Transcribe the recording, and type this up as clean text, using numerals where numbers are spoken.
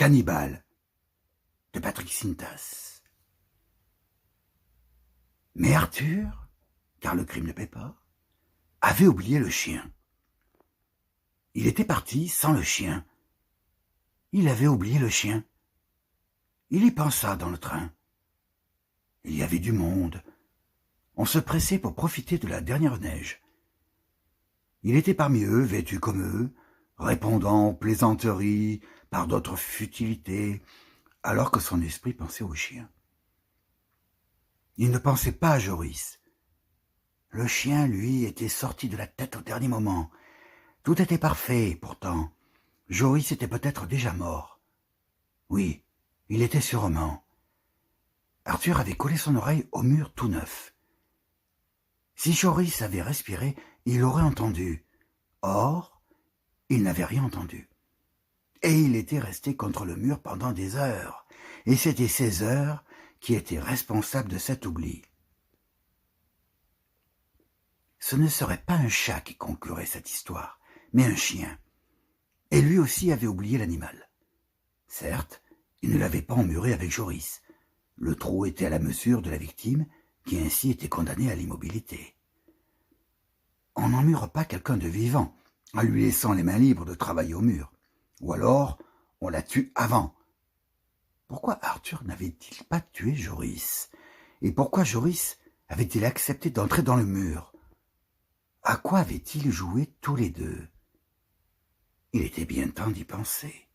Cannibale de Patrick Sintas. Mais Arthur, car le crime ne paie pas, avait oublié le chien. Il était parti sans le chien. Il avait oublié le chien. Il y pensa dans le train. Il y avait du monde. On se pressait pour profiter de la dernière neige. Il était parmi eux, vêtu comme eux, répondant aux plaisanteries par d'autres futilités, alors que son esprit pensait au chien. Il ne pensait pas à Joris. Le chien, lui, était sorti de la tête au dernier moment. Tout était parfait, pourtant. Joris était peut-être déjà mort. Oui, il était sûrement. Arthur avait collé son oreille au mur tout neuf. Si Joris avait respiré, il aurait entendu. Or, il n'avait rien entendu. Et il était resté contre le mur pendant des heures. Et c'était ces heures qui étaient responsables de cet oubli. Ce ne serait pas un chat qui conclurait cette histoire, mais un chien. Et lui aussi avait oublié l'animal. Certes, il ne l'avait pas emmuré avec Joris. Le trou était à la mesure de la victime, qui ainsi était condamnée à l'immobilité. On n'emmure pas quelqu'un de vivant, en lui laissant les mains libres de travailler au mur. Ou alors, on la tue avant. Pourquoi Arthur n'avait-il pas tué Joris? Et pourquoi Joris avait-il accepté d'entrer dans le mur? À quoi avaient-ils joué tous les deux? Il était bien temps d'y penser.